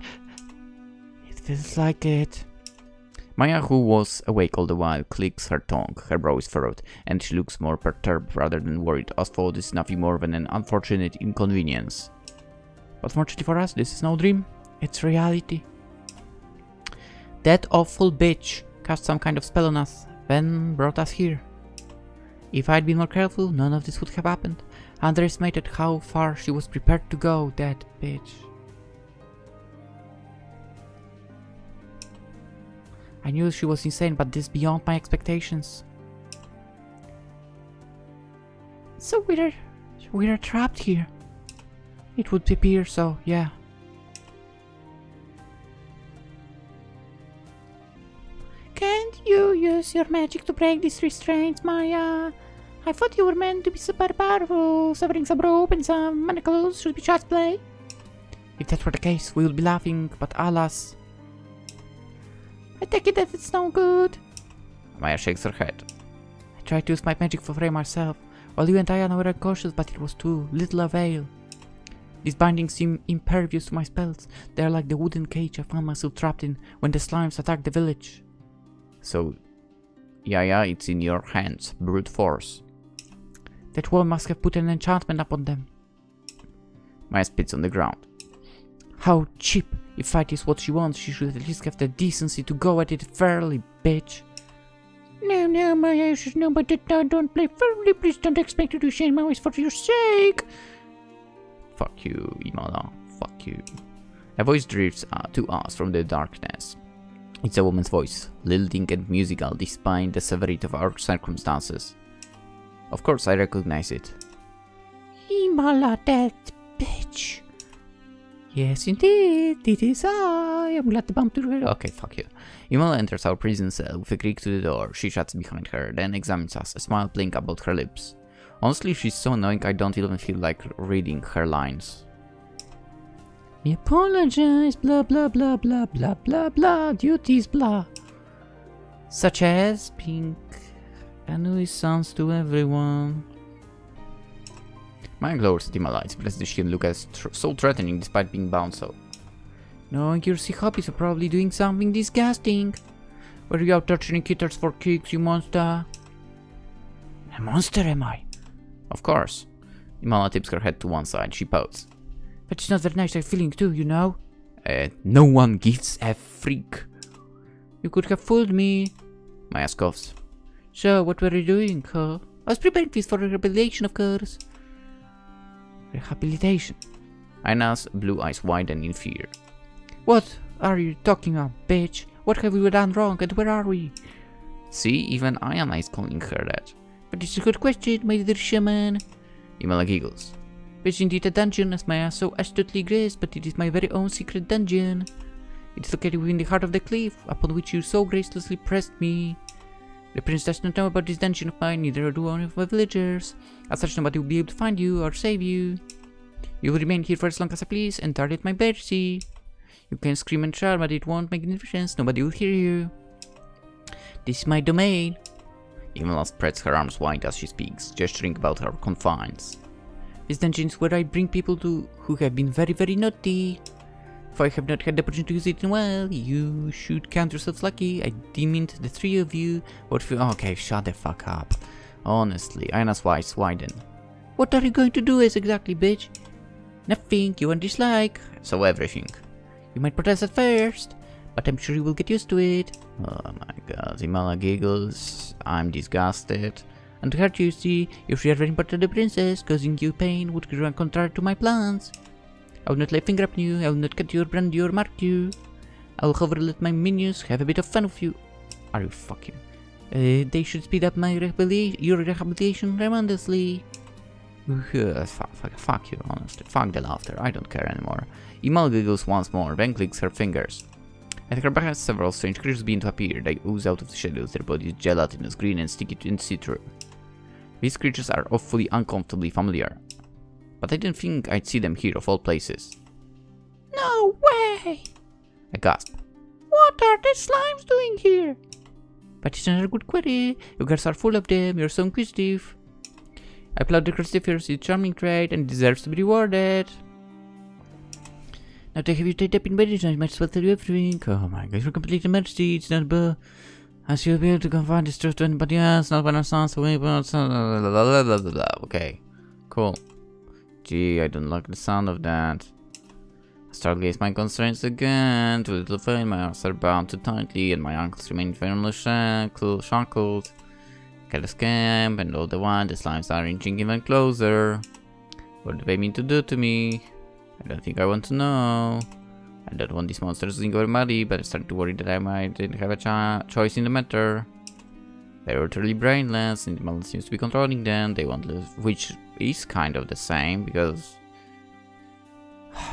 S2: It feels like it. Maia, who was awake all the while, clicks her tongue. Her brow is furrowed, and she looks more perturbed rather than worried, as though this is nothing more than an unfortunate inconvenience. But fortunately for us, this is no dream. It's reality. That awful bitch cast some kind of spell on us, then brought us here. If I'd been more careful, none of this would have happened. I underestimated how far she was prepared to go, that bitch. I knew she was insane, but this is beyond my expectations.
S1: So we're trapped here. It would appear so, yeah. Can't you use your magic to break these restraints, Maia? I thought you were meant to be super powerful. Severing some rope and some manacles should be child's play.
S2: If that were the case, we would be laughing, but alas.
S1: I take it that it's no good.
S2: Maia shakes her head.
S1: I tried to use my magic for free myself, while you and Aiyana were unconscious, but it was to little avail. These bindings seem impervious to my spells. They are like the wooden cage I found myself trapped in when the slimes attacked the village.
S2: So, Yaya, it's in your hands, brute force.
S1: That woman must have put an enchantment upon them.
S2: Maia spits on the ground.
S1: How cheap! If fight is what she wants, she should at least have the decency to go at it fairly, bitch. No, Maia, you should know, but don't play fairly. Please don't expect me to change my ways for your sake.
S2: Fuck you, Imala. Fuck you. A voice drifts to us from the darkness. It's a woman's voice, lilting and musical despite the severity of our circumstances. Of course, I recognize it.
S1: Imala, that bitch. Yes, indeed, it is I. I'm glad to bump into her.
S2: Okay, fuck you. Imala enters our prison cell with a creak to the door. She shuts behind her, then examines us, a smile playing about her lips. Honestly, she's so annoying I don't even feel like reading her lines.
S1: I apologize, blah blah blah blah blah blah blah, duties blah.
S2: Such as being a nuisance to everyone. Maia glowers at Imala. It's impressive she can look as so threatening despite being bound so.
S1: Knowing your sick hobbies are probably doing something disgusting. Were you out torturing kittens for kicks, you monster? A monster, am I?
S2: Of course. Imala tips her head to one side. She pouts.
S1: But it's not very nice feeling too, you know?
S2: No one gives a freak.
S1: You could have fooled me.
S2: Maia scoffs.
S1: So, what were you doing, huh? I was preparing this for rehabilitation, of course. Rehabilitation?
S2: Aiyana's blue eyes widen in fear.
S1: What are you talking about, bitch? What have we done wrong and where are we?
S2: See, even Aiyana is calling her that.
S1: But it's a good question, my dear shaman.
S2: Imala giggles.
S1: It's indeed a dungeon, as Maia so astutely graced, but it is my very own secret dungeon. It is located within the heart of the cliff, upon which you so gracefully pressed me. The prince does not know about this dungeon of mine, neither do any of my villagers. As such, nobody will be able to find you or save you. You will remain here for as long as I please, and target my mercy. You can scream and shout, but it won't make any difference. Nobody will hear you. This is my domain.
S2: Imala spreads her arms wide as she speaks, gesturing about her confines.
S1: This dungeon is where I bring people to who have been very, very naughty. If I have not had the opportunity to use it in a while, you should count yourselves lucky. I deemed the three of you.
S2: Okay, shut the fuck up. Honestly, Aiyana's eyes widen.
S1: What are you going to do exactly, bitch? Nothing you won't dislike.
S2: So everything.
S1: You might protest at first, but I'm sure you will get used to it.
S2: Oh my god, Imala giggles. I'm disgusted.
S1: And to hurt you, see, if you are very important to the princess, causing you pain would run contrary to my plans. I will not lay a finger upon you, I will not cut you or brand you or mark you. I will however let my minions have a bit of fun with you.
S2: Are you fucking?
S1: They should speed up my your rehabilitation tremendously.
S2: Fuck you, honestly. Fuck the laughter, I don't care anymore. Imala giggles once more, then clicks her fingers. At her back, several strange creatures begin to appear. They ooze out of the shadows, their bodies gelatinous, green and sticky and see-through. These creatures are awfully uncomfortably familiar. But I didn't think I'd see them here of all places.
S1: No way!
S2: I gasp.
S1: What are the slimes doing here? But it's another good query. You girls are full of them, you're so inquisitive. I applaud the Christopher's charming trait and deserves to be rewarded. Now to have you tied up in bed, I might as well tell you everything. Oh my god, you're completely mercy, it's not bad. As you'll be able to confide this truth to anybody else, not when I sound away, but okay. Cool. Gee, I don't like the sound of that. I start gaze my constraints again. Too little pain, my arms are bound too tightly, and my ankles remain firmly shackled. Can't escape, and all the while the slimes are inching even closer. What do they mean to do to me? I don't think I want to know. I don't want these monsters to think over muddy, but I start to worry that I might didn't have a choice in the matter. They're utterly brainless, and the mother seems to be controlling them. They won't live, which is kind of the same, because...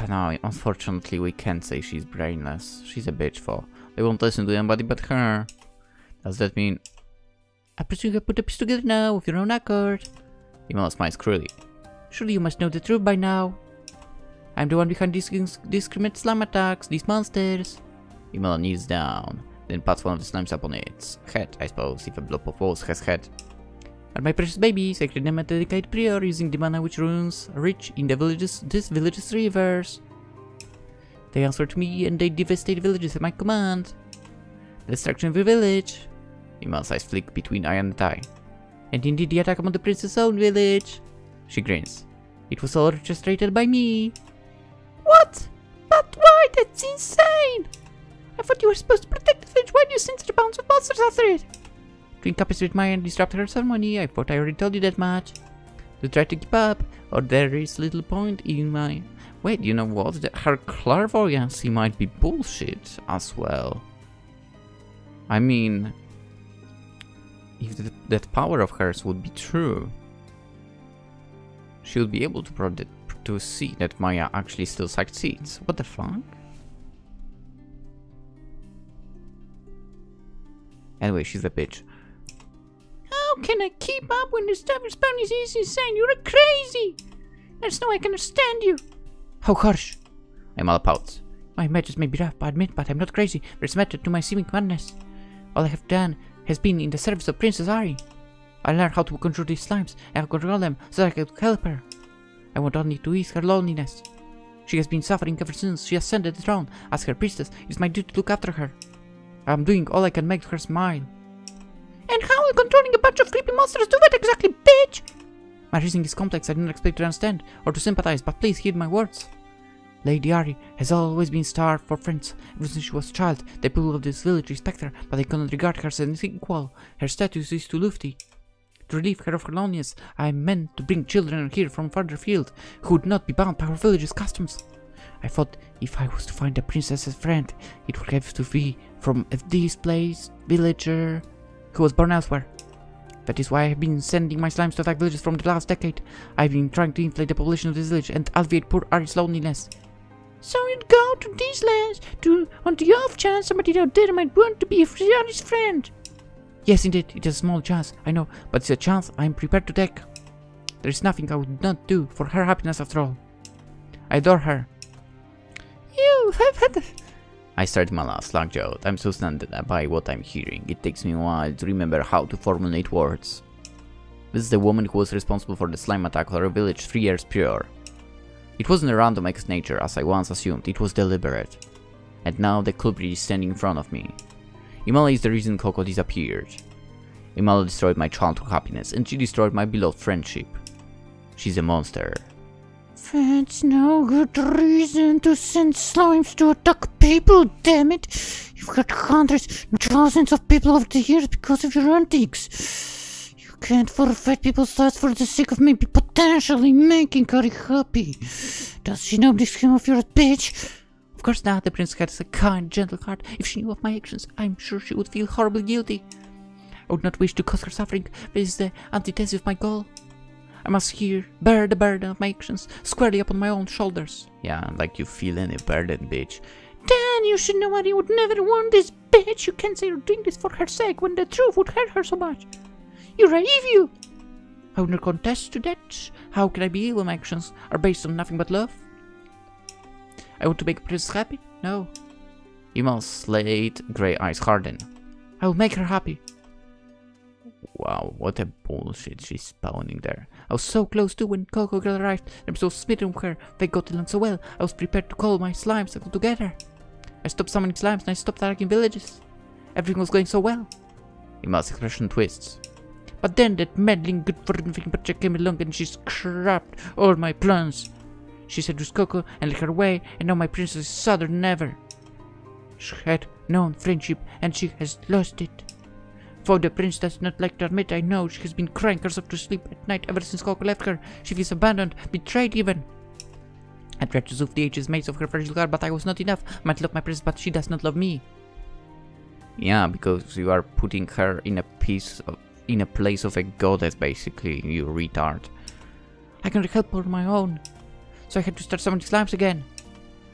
S1: no, unfortunately we can't say she's brainless. She's a bitch for. They won't listen to anybody but her. Does that mean... I presume you put the piece together now, with your own accord. Imala smiles cruelly. Surely you must know the truth by now. I'm the one behind these discriminate slime attacks, these monsters. Imala kneels down, then pats one of the slimes upon its head, I suppose, if a blob of walls has head. Are my precious baby, sacred name and dedicated prior, using the mana which runes rich in the this village's rivers. They answer to me and they devastate villages at my command. The destruction of your village. Imala's eyes flick between eye and eye. And indeed the attack upon the prince's own village. She grins. It was all orchestrated by me. What? But why? That's insane! I thought you were supposed to protect the village. Why do you send such bounds of monsters after it? To encompass with Maia and disrupt her ceremony, I thought I already told you that much. To try to keep up, or there is little point in my... Wait, you know what? Her clairvoyance might be bullshit as well. I mean... if that power of hers would be true, she would be able to see that Maia actually still succeeds. What the fuck? Anyway, she's a bitch. How can I keep up when this type of spam is insane? You're crazy! There's no way I can understand you. How harsh. Imala pouts. My matches may be rough, I admit, but I'm not crazy. There's method to my seeming madness. All I have done has been in the service of Princess Ari. I learned how to control these slimes and control them so that I could help her. I want only to ease her loneliness. She has been suffering ever since she ascended the throne. As her priestess, it is my duty to look after her. I am doing all I can make her smile. And how will controlling a bunch of creepy monsters do that exactly, bitch? My reasoning is complex. I do not expect to understand or to sympathize, but please heed my words. Lady Ari has always been starved for friends. Ever since she was a child, the people of this village respect her, but they cannot regard her as an equal. Her status is too lofty. To relieve her of her loneliness, I meant to bring children here from further field, who would not be bound by our village's customs. I thought if I was to find a princess's friend, it would have to be from a displaced villager who was born elsewhere. That is why I have been sending my slimes to attack villages from the last decade. I have been trying to inflate the population of this village and alleviate poor Ari's loneliness. So you'd go to these lands on the off chance somebody out there might want to be Ari's friend? Yes, indeed, it is a small chance, I know, but it's a chance I am prepared to take. There is nothing I would not do for her happiness after all. I adore her. You have had... I started my last slack-jawed. I'm so stunned by what I'm hearing. It takes me a while to remember how to formulate words. This is the woman who was responsible for the slime attack on our village 3 years prior. It wasn't a random act of nature, as I once assumed, it was deliberate. And now the culprit is standing in front of me. Imala is the reason Koko disappeared. Imala destroyed my childhood happiness, and she destroyed my beloved friendship. She's a monster.
S2: That's no good reason to send slimes to attack people, damn it! You've got hundreds, thousands of people over the years because of your antics. You can't forfeit people's lives for the sake of maybe potentially making her happy. Does she know this scheme of yours, bitch?
S1: Of course not. The princess has a kind, gentle heart. If she knew of my actions, I'm sure she would feel horribly guilty. I would not wish to cause her suffering. This is the antithesis of my goal. I must here bear the burden of my actions squarely upon my own shoulders. Yeah, like you feel any burden, bitch.
S2: Then you should know I would never want this bitch. You can't say you're doing this for her sake when the truth would hurt her so much. You're evil.
S1: I would not contest to that. How can I be evil? My actions are based on nothing but love. I want to make a princess happy? No. Imala's slate grey eyes harden. I will make her happy. Wow, what a bullshit she's spouting there. I was so close to when Koko girl arrived. I'm so smitten with her. They got along so well. I was prepared to call my slimes together. I stopped summoning slimes and I stopped attacking villages. Everything was going so well. Imala's expression twists. But then that meddling good for nothing project came along and she scrapped all my plans. She seduced Koko and led her away, and now my princess is sadder than ever. She had known friendship, and she has lost it. Though the prince does not like to admit, I know she has been crying herself to sleep at night ever since Koko left her. She feels abandoned, betrayed even. I tried to soothe the ages mates of her fragile heart, but I was not enough. I might love my princess, but she does not love me. Yeah, because you are putting her in a place of a goddess, basically, you retard. I cannot help her on my own. So I had to start summoning slimes again.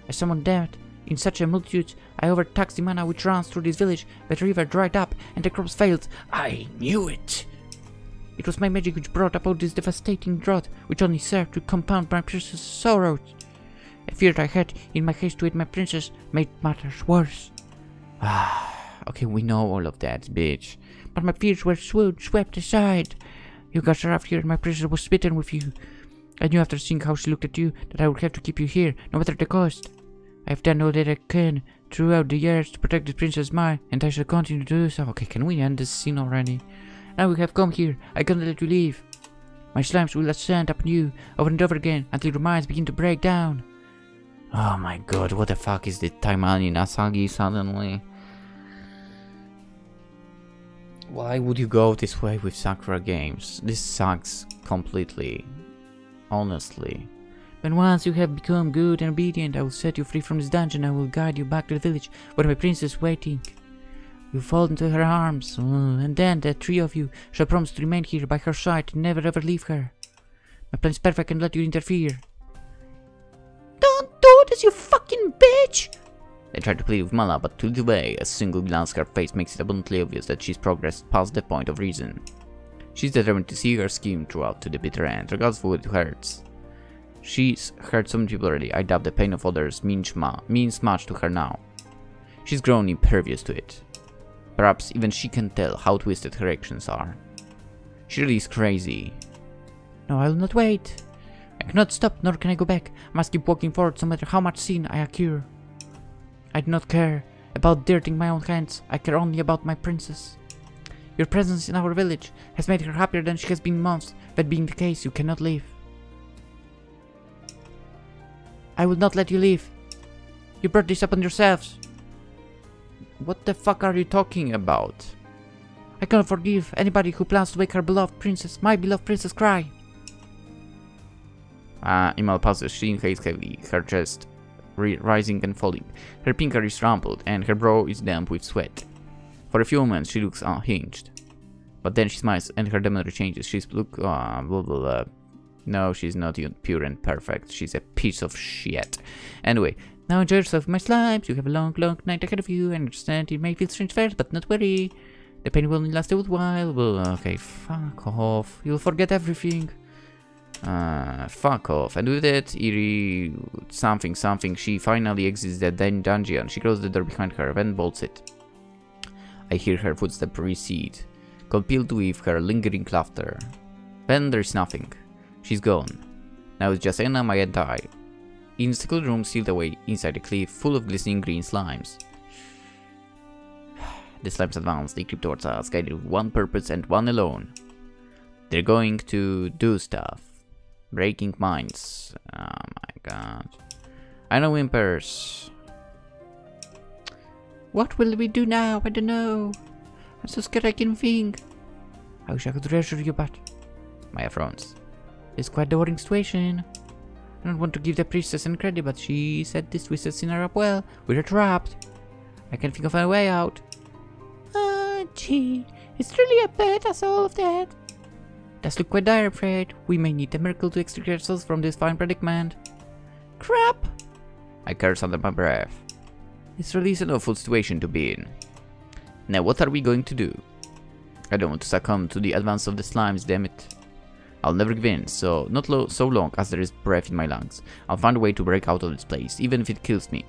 S1: I summoned them in such a multitude. I overtaxed the mana which runs through this village. The river dried up and the crops failed. I knew it. It was my magic which brought about this devastating drought, which only served to compound my princess's sorrows. A fear I had in my haste to aid my princess made matters worse. Okay, we know all of that, bitch. But my fears were swept aside. You got her up here and my princess was smitten with you. I knew after seeing how she looked at you that I would have to keep you here, no matter the cost. I have done all that I can throughout the years to protect the princess Maia, and I shall continue to do so. Okay, can we end this scene already? Now we have come here, I cannot let you leave. My slimes will ascend upon you over and over again until your minds begin to break down. Oh my god, what the fuck is the Taimani Asagi suddenly? Why would you go this way with Sakura games? This sucks completely. Honestly. But once you have become good and obedient, I will set you free from this dungeon. I will guide you back to the village where my princess is waiting. You fall into her arms, and then the three of you shall promise to remain here by her side and never ever leave her. My plan is perfect and let you interfere. Don't do this, you fucking bitch! I tried to plead with Mala, but too away. A single glance at her face makes it abundantly obvious that she's progressed past the point of reason. She's determined to see her scheme throughout to the bitter end, regardless of what it hurts. She's hurt so many people already. I doubt the pain of others means much to her now. She's grown impervious to it. Perhaps even she can tell how twisted her actions are. She really is crazy. No, I'll not wait. I I cannot stop, nor can I go back. I must keep walking forward, no matter how much sin I occur. I do not care about dirtying my own hands. I care only about my princess. Your presence in our village has made her happier than she has been in months. That being the case, you cannot leave. I will not let you leave. You brought this upon yourselves.
S2: What the fuck are you talking about?
S1: I cannot forgive anybody who plans to make her beloved princess, my beloved princess, cry.
S2: Imal pauses. She inhales heavily, her chest rising and falling. Her pink hair is rumpled, and her brow is damp with sweat. For a few moments, she looks unhinged. But then she smiles, and her demeanor changes. She's blah, blah, blah. No, she's not pure and perfect. She's a piece of shit. Anyway, now enjoy yourself, my slimes. You have a long, long night ahead of you, and understand it may feel strange first, but not worry. The pain will only last a while. Well, okay, fuck off. You'll forget everything. Fuck off. And with that eerie something, she finally exits the dungeon. She closes the door behind her, then bolts it. I hear her footsteps recede, compelled with her lingering laughter. Then there's nothing. She's gone. Now it's just Aiyana, Maia, and I. In a secluded room sealed away inside a cliff full of glistening green slimes. The slimes advance, they creep towards us, guided with one purpose and one alone. They're going to do stuff. Breaking minds. Oh my god. I know whimpers.
S1: What will we do now? I don't know. I'm so scared I can think. I wish I could reassure you, but...
S2: Maia frowns.
S1: It's quite a worrying situation. I don't want to give the princess any credit, but she said this twisted sinner up well. We're trapped. I can't think of a way out. Gee, it's really a bad as all of that. Does look quite dire, I'm afraid. We may need a miracle to extricate ourselves from this fine predicament. Crap!
S2: I curse under my breath. This really is an awful situation to be in. Now what are we going to do? I don't want to succumb to the advance of the slimes, damn it. I'll never give in, so so long as there is breath in my lungs. I'll find a way to break out of this place, even if it kills me.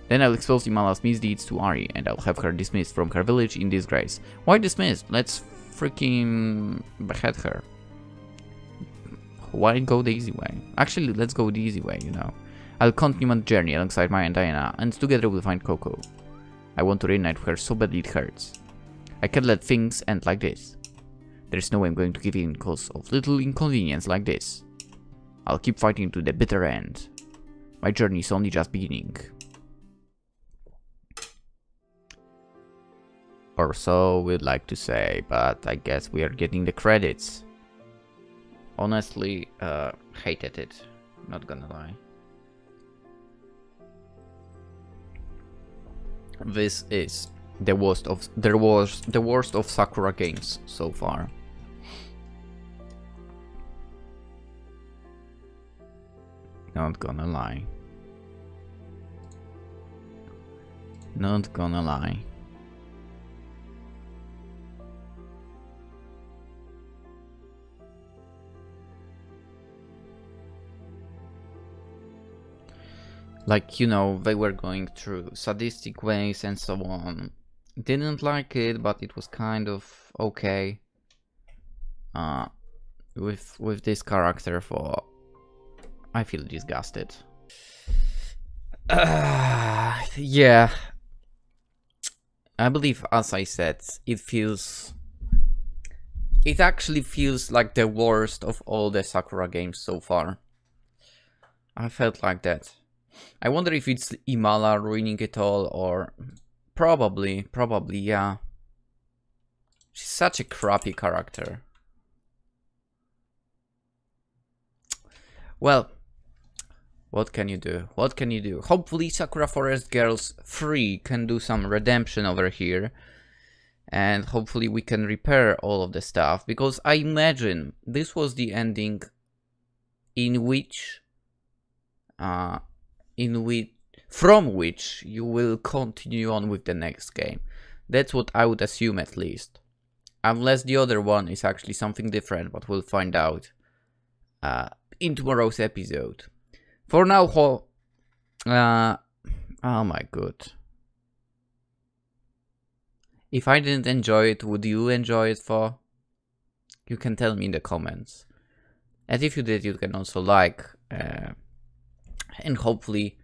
S2: Then I'll expose Imala's misdeeds to Ari, and I'll have her dismissed from her village in disgrace. Why dismissed? Let's freaking behead her. Why go the easy way? Actually, let's go the easy way, you know. I'll continue my journey alongside Maia and Aiyana, and together we'll find Koko. I want to reunite with her so badly it hurts. I can't let things end like this. There's no way I'm going to give in cause of little inconvenience like this. I'll keep fighting to the bitter end. My journey is only just beginning. Or so we'd like to say, but I guess we are getting the credits. Honestly, hated it. Not gonna lie. This is the worst of Sakura games so far. Not gonna lie. Not gonna lie. Like, you know, they were going through sadistic ways and so on. Didn't like it, but it was kind of okay. With this character, for I feel disgusted. Yeah. I believe, as I said, it actually feels like the worst of all the Sakura games so far. I felt like that. I wonder if it's Imala ruining it all, or probably, yeah. She's such a crappy character. Well, what can you do? What can you do? Hopefully Sakura Forest Girls 3 can do some redemption over here. And hopefully we can repair all of the stuff. Because I imagine this was the ending in which... from which you will continue on with the next game. That's what I would assume, at least. Unless the other one is actually something different, but we'll find out in tomorrow's episode. For now, oh my god. If I didn't enjoy it, would you enjoy it for? You can tell me in the comments.
S1: And if you did, you can also like and hopefully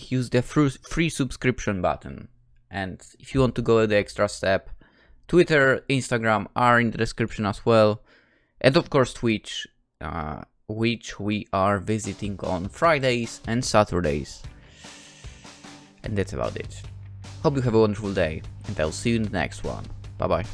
S1: use the free subscription button. And if you want to go the extra step, Twitter, Instagram are in the description as well. And of course Twitch, which we are visiting on Fridays and Saturdays. And that's about it. Hope you have a wonderful day, and I'll see you in the next one. Bye bye.